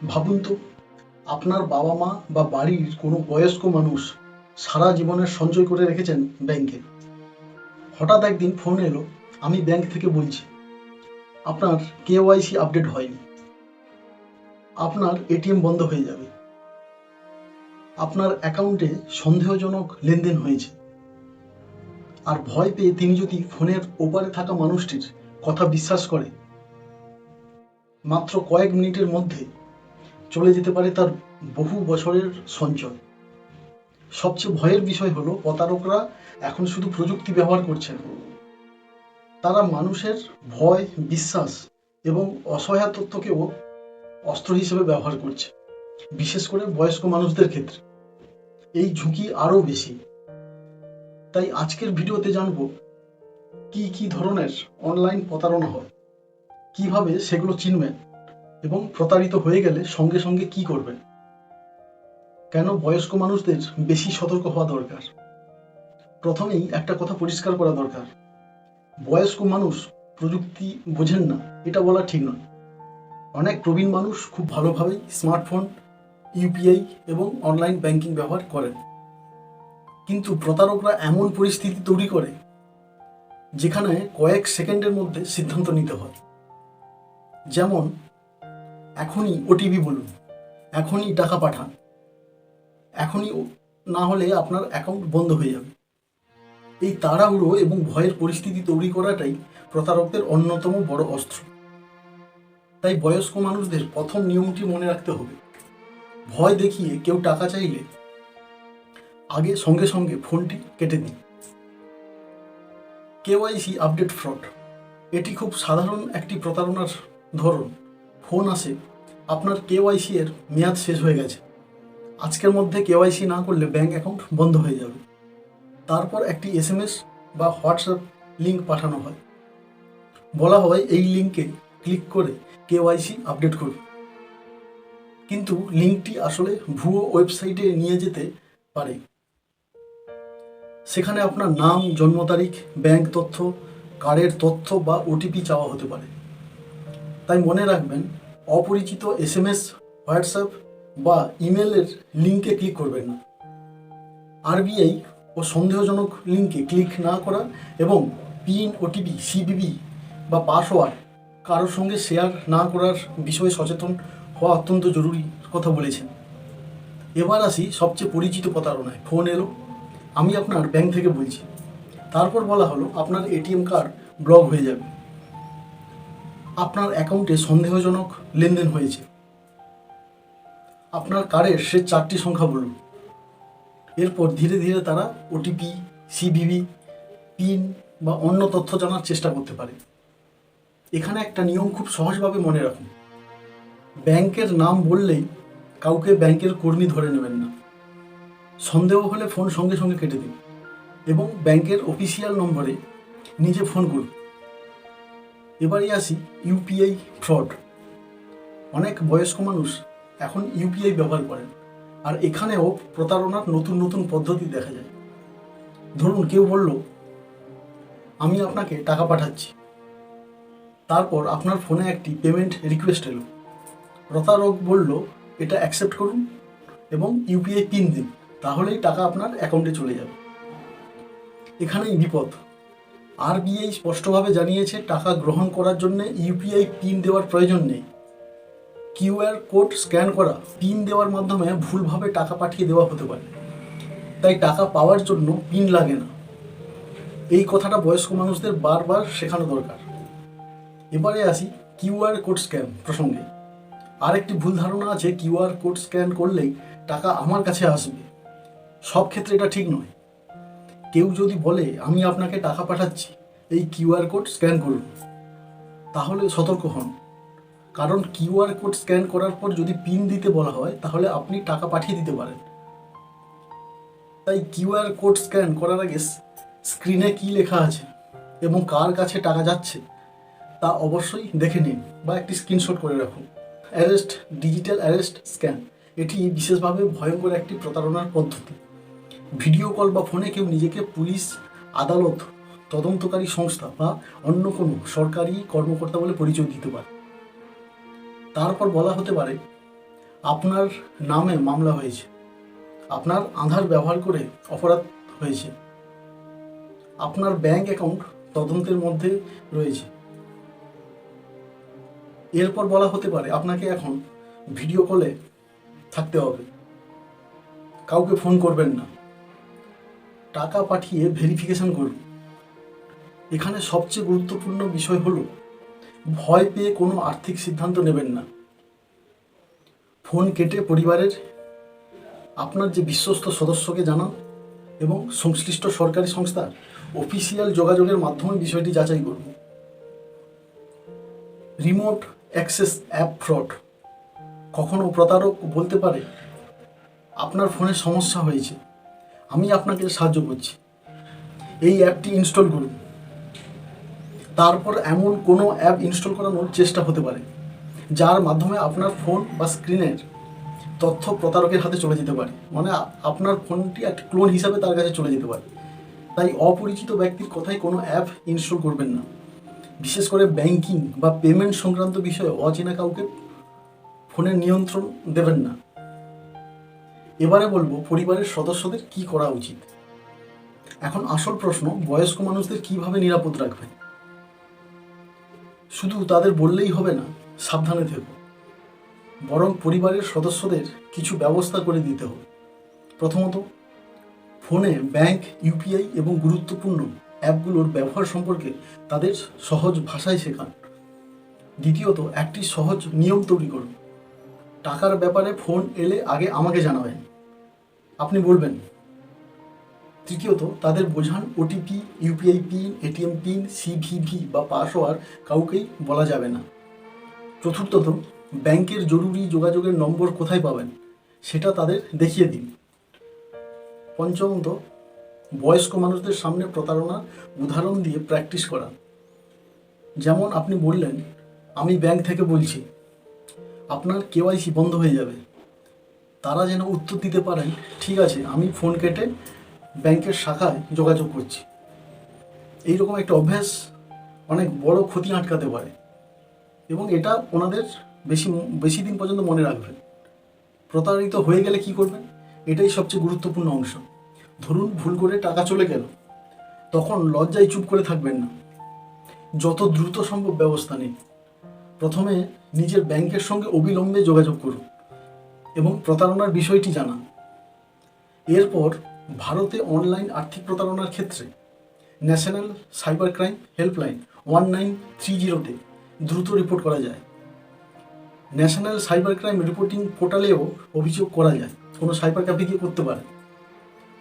ভাবুন তো, আপনার বাবা মা বা বাড়ির কোনো বয়স্ক মানুষ সারা জীবনের সঞ্চয় করে রেখেছেন ব্যাংকে। হঠাৎ একদিন ফোন এলো, আমি ব্যাংক থেকে বলছি, আপনার কেওয়াইসি আপডেট হয়নি, আপনার এটিএম বন্ধ হয়ে যাবে, আপনার অ্যাকাউন্টে সন্দেহজনক লেনদেন হয়েছে। আর ভয় পেয়ে তিনি যদি ফোনের ওপারে থাকা মানুষটির কথা বিশ্বাস করে, মাত্র কয়েক মিনিটের মধ্যে চলে যেতে পারে তার বহু বছরের সঞ্চয়। সবচেয়ে ভয়ের বিষয় হলো, প্রতারকরা এখন শুধু প্রযুক্তি ব্যবহার করছে না, তারা মানুষের ভয়, বিশ্বাস এবং অসহায়ত্বকেও অস্ত্র হিসেবে ব্যবহার করছে, বিশেষ করে বয়স্ক মানুষদের ক্ষেত্রে এই ঝুঁকি আরও বেশি। তাই আজকের ভিডিওতে জানবো কি কি ধরনের অনলাইন প্রতারণা হয়, কিভাবে সেগুলো চিনবেন এবং প্রতারিত হয়ে গেলে সঙ্গে সঙ্গে কি করবেন, কেন বয়স্ক মানুষদের বেশি সতর্ক হওয়া দরকার। প্রথমেই একটা কথা পরিষ্কার করা দরকার, বয়স্ক মানুষ প্রযুক্তি বোঝেন না এটা বলা ঠিক নয়। অনেক প্রবীণ মানুষ খুব ভালোভাবেই স্মার্টফোন, ইউপিআই এবং অনলাইন ব্যাংকিং ব্যবহার করেন, কিন্তু প্রতারকরা এমন পরিস্থিতি তৈরি করে যেখানে কয়েক সেকেন্ডের মধ্যে সিদ্ধান্ত নিতে হয়। যেমন, এখনই ওটিপি বলুন, এখনই টাকা পাঠান, এখনই না হলে আপনার অ্যাকাউন্ট বন্ধ হয়ে যাবে। এই তাড়াহুড়ো এবং ভয়ের পরিস্থিতি তৈরি করাটাই প্রতারকদের অন্যতম বড় অস্ত্র। তাই বয়স্ক মানুষদের প্রথম নিয়মটি মনে রাখতে হবে, ভয় দেখিয়ে কেউ টাকা চাইলে আগে সঙ্গে সঙ্গে ফোনটি কেটে দিন। কেওয়াইসি আপডেট ফ্রড, এটি খুব সাধারণ একটি প্রতারণার ধরন। ফোন আসে, আপনার কেওয়াইসি এর মেয়াদ শেষ হয়ে গেছে, আজকের মধ্যে কেওয়াইসি না করলে ব্যাংক অ্যাকাউন্ট বন্ধ হয়ে যাবে। তারপর একটি এসএমএস বা হোয়াটসঅ্যাপ লিঙ্ক পাঠানো হয়, বলা হয় এই লিঙ্কে ক্লিক করে কেওয়াইসি আপডেট করুন। কিন্তু লিঙ্কটি আসলে ভুয়ো ওয়েবসাইটে নিয়ে যেতে পারে। সেখানে আপনার নাম, জন্ম তারিখ, ব্যাংক তথ্য, কার্ডের তথ্য বা ওটিপি চাওয়া হতে পারে। তাই মনে রাখবেন, অপরিচিত এসএমএস, হোয়াটসঅ্যাপ বা ইমেলের লিঙ্কে ক্লিক করবেন না। আরবিআই ও সন্দেহজনক লিঙ্কে ক্লিক না করা এবং পিন, ওটিপি, সিভিভি বা পাসওয়ার্ড কারোর সঙ্গে শেয়ার না করার বিষয়ে সচেতন হওয়া অত্যন্ত জরুরি কথা বলেছেন। এবার আসি সবচেয়ে পরিচিত প্রতারণায়। ফোন এলো, আমি আপনার ব্যাংক থেকে বলছি, তারপর বলা হলো আপনার এটিএম কার্ড ব্লক হয়ে যাবে, আপনার অ্যাকাউন্টে সন্দেহজনক লেনদেন হয়েছে, আপনার কার্ডের সে 4টি সংখ্যা বলুন। এরপর ধীরে ধীরে তারা ওটিপি, সিভিভি, পিন বা অন্য তথ্য জানার চেষ্টা করতে পারে। এখানে একটা নিয়ম খুব সহজভাবে মনে রাখুন, ব্যাংকের নাম বললেই কাউকে ব্যাংকের কর্মী ধরে নেবেন না। সন্দেহ হলে ফোন সঙ্গে সঙ্গে কেটে দিন এবং ব্যাংকের অফিসিয়াল নম্বরে নিজে ফোন করুন। এবারে আসি ইউপিআই ফ্রড। অনেক বয়স্ক মানুষ এখন ইউপিআই ব্যবহার করেন, আর এখানেও প্রতারণার নতুন নতুন পদ্ধতি দেখা যায়। ধরুন, কেউ বলল আমি আপনাকে টাকা পাঠাচ্ছি, তারপর আপনার ফোনে একটি পেমেন্ট রিকোয়েস্ট এলো। প্রতারক বলল এটা অ্যাকসেপ্ট করুন এবং ইউপিআই পিন দিন, তাহলেই টাকা আপনার অ্যাকাউন্টে চলে যাবে। এখানেই বিপদ। আরবিআই স্পষ্টভাবে জানিয়েছে টাকা গ্রহণ করার জন্য ইউপিআই পিন দেওয়ার প্রয়োজন নেই। কিউআর কোড স্ক্যান করা পিন দেওয়ার মাধ্যমে ভুলভাবে টাকা পাঠিয়ে দেওয়া হতে পারে, তাই টাকা পাওয়ার জন্য পিন লাগে না। এই কথাটা বয়স্ক মানুষদের বারবার শেখানো দরকার। এবারে আসি কিউআর কোড স্ক্যান প্রসঙ্গে। আরেকটি ভুল ধারণা আছে, কিউআর কোড স্ক্যান করলেই টাকা আমার কাছে আসবে। সব ক্ষেত্রে এটা ঠিক নয়। কেউ যদি বলে আমি আপনাকে টাকা পাঠাচ্ছি, এই কিউআর কোড স্ক্যান করুন, তাহলে সতর্ক হন, কারণ কিউআর কোড স্ক্যান করার পর যদি পিন দিতে বলা হয় তাহলে আপনি টাকা পাঠিয়ে দিতে পারেন। তাই কিউআর কোড স্ক্যান করার আগে স্ক্রিনে কী লেখা আছে এবং কার কাছে টাকা যাচ্ছে তা অবশ্যই দেখে নিন বা একটি স্ক্রিনশট করে রাখুন। অ্যারেস্ট, ডিজিটাল অ্যারেস্ট স্ক্যান, এটি বিশেষভাবে ভয়ঙ্কর একটি প্রতারণার পদ্ধতি। ভিডিও কল বা ফোনে কেউ নিজেকে পুলিশ, আদালত, তদন্তকারী সংস্থা বা অন্য কোনো সরকারি কর্মকর্তা বলে পরিচয় দিতে পারে। তারপর বলা হতে পারে আপনার নামে মামলা হয়েছে, আপনার আধার ব্যবহার করে অপরাধ হয়েছে, আপনার ব্যাংক অ্যাকাউন্ট তদন্তের মধ্যে রয়েছে। এরপর বলা হতে পারে আপনাকে এখন ভিডিও কলে থাকতে হবে, কাউকে ফোন করবেন না, টাকা পাঠিয়ে ভেরিফিকেশন করুন। এখানে সবচেয়ে গুরুত্বপূর্ণ বিষয় হলো ভয় পেয়ে কোনো আর্থিক সিদ্ধান্ত নেবেন না। ফোন কেটে পরিবারের আপনার যে বিশ্বস্ত সদস্যকে জানান এবং সংশ্লিষ্ট সরকারি সংস্থার অফিসিয়াল যোগাযোগের মাধ্যমে বিষয়টি যাচাই করুন। Remote access app fraud. কখনো প্রতারক বলতে পারে আপনার ফোনে সমস্যা হয়েছে, আমি আপনাকে সাহায্য করছি, এই অ্যাপটি ইনস্টল করুন। তারপর এমন কোনো অ্যাপ ইনস্টল করানোর চেষ্টা হতে পারে যার মাধ্যমে আপনার ফোন বা স্ক্রিনের তথ্য প্রতারকের হাতে চলে যেতে পারে, মানে আপনার ফোনটি একটা ক্লোন হিসাবে তার কাছে চলে যেতে পারে। তাই অপরিচিত ব্যক্তির কথায় কোনো অ্যাপ ইনস্টল করবেন না, বিশেষ করে ব্যাংকিং বা পেমেন্ট সংক্রান্ত বিষয়ে অচেনা কাউকে ফোনের নিয়ন্ত্রণ দেবেন না। এবারে বলবো পরিবারের সদস্যদের কি করা উচিত। এখন আসল প্রশ্ন, বয়স্ক মানুষদের কিভাবে নিরাপদ রাখবেন। শুধু তাদের বললেই হবে না সাবধানে থেকো, বরং পরিবারের সদস্যদের কিছু ব্যবস্থা করে দিতে হবে। প্রথমত, ফোনে ব্যাংক, ইউপিআই এবং গুরুত্বপূর্ণ অ্যাপগুলোর ব্যবহার সম্পর্কে তাদের সহজ ভাষায় শেখান। দ্বিতীয়ত, একটি সহজ নিয়ম তৈরি করুন, টাকার ব্যাপারে ফোন এলে আগে আমাকে জানাবেন, আপনি বলবেন। তৃতীয়ত, তাদের বোঝান OTP, UPI pin, ATM pin, CVV বা পাসওয়ার্ড কাউকেই বলা যাবে না। চতুর্থত, ব্যাংকের জরুরি যোগাযোগের নম্বর কোথায় পাবেন সেটা তাদের দেখিয়ে দিন। পঞ্চমত, বয়স্ক মানুষদের সামনে প্রতারণার উদাহরণ দিয়ে প্র্যাকটিস করা। যেমন আপনি বললেন, আমি ব্যাংক থেকে বলছি, আপনার কেওয়াইসি বন্ধ হয়ে যাবে। তারা যেন উত্তর দিতে পারেন, ঠিক আছে, আমি ফোন কেটে ব্যাংকের শাখায় যোগাযোগ করছি। এইরকম একটা অভ্যাস অনেক বড় ক্ষতি আটকাতে পারে এবং এটা ওনাদের বেশি দিন পর্যন্ত মনে রাখবেন। প্রতারিত হয়ে গেলে কি করবেন, এটাই সবচেয়ে গুরুত্বপূর্ণ অংশ। ধরুন ভুল করে টাকা চলে গেল, তখন লজ্জায় চুপ করে থাকবেন না, যত দ্রুত সম্ভব ব্যবস্থা নিন। প্রথমে নিজের ব্যাংকের সঙ্গে অবিলম্বে যোগাযোগ করুন এবং প্রতারণার বিষয়টি জানান। এরপর ভারতে অনলাইন আর্থিক প্রতারণার ক্ষেত্রে ন্যাশনাল সাইবার ক্রাইম হেল্পলাইন 1930-তে দ্রুত রিপোর্ট করা যায়। ন্যাশনাল সাইবার ক্রাইম রিপোর্টিং পোর্টালেও অভিযোগ করা যায়, কোনো সাইবার ক্যাফে গিয়ে করতে পারে।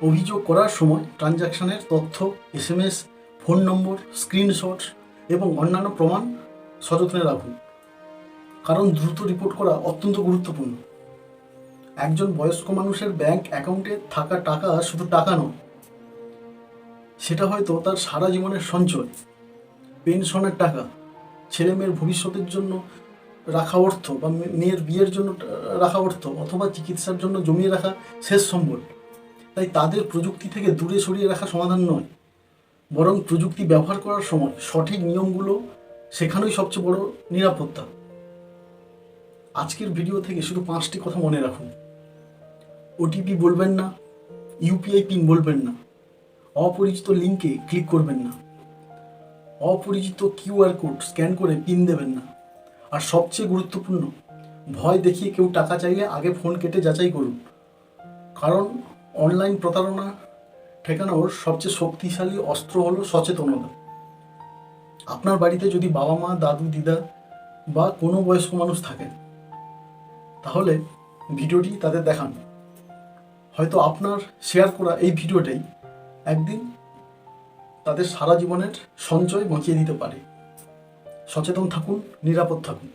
অভিযোগ করার সময় ট্রানজ্যাকশনের তথ্য, SMS, ফোন নম্বর, স্ক্রিনশট এবং অন্যান্য প্রমাণ সযত্নে রাখুন, কারণ দ্রুত রিপোর্ট করা অত্যন্ত গুরুত্বপূর্ণ। একজন বয়স্ক মানুষের ব্যাংক অ্যাকাউন্টে থাকা টাকা শুধু টাকা নয়, সেটা হয়তো তার সারা জীবনের সঞ্চয়, পেনশনের টাকা, ছেলে মেয়ের ভবিষ্যতের জন্য রাখা অর্থ বা মেয়ের বিয়ের জন্য রাখা অর্থ, অথবা চিকিৎসার জন্য জমিয়ে রাখা শেষ সম্বল। তাই তাদের প্রযুক্তি থেকে দূরে সরিয়ে রাখা সমাধান নয়, বরং প্রযুক্তি ব্যবহার করার সময় সঠিক নিয়মগুলো শেখানোই সবচেয়ে বড় নিরাপত্তা। আজকের ভিডিও থেকে শুধু 5টি কথা মনে রাখুন। ওটিপি বলবেন না, ইউপিআই পিন বলবেন না, অপরিচিত লিঙ্কে ক্লিক করবেন না, অপরিচিত কিউআর কোড স্ক্যান করে পিন দেবেন না, আর সবচেয়ে গুরুত্বপূর্ণ, ভয় দেখিয়ে কেউ টাকা চাইলে আগে ফোন কেটে যাচাই করুন, কারণ অনলাইন প্রতারণা ঠেকানোর সবচেয়ে শক্তিশালী অস্ত্র হলো সচেতনতা। আপনার বাড়িতে যদি বাবা মা, দাদু, দিদা বা কোনো বয়স্ক মানুষ থাকেন, তাহলে ভিডিওটি তাদের দেখান। হয়তো আপনার শেয়ার করা এই ভিডিওটাই একদিন তাদের সারা জীবনের সঞ্চয় বাঁচিয়ে দিতে পারে। সচেতন থাকুন, নিরাপদ থাকুন।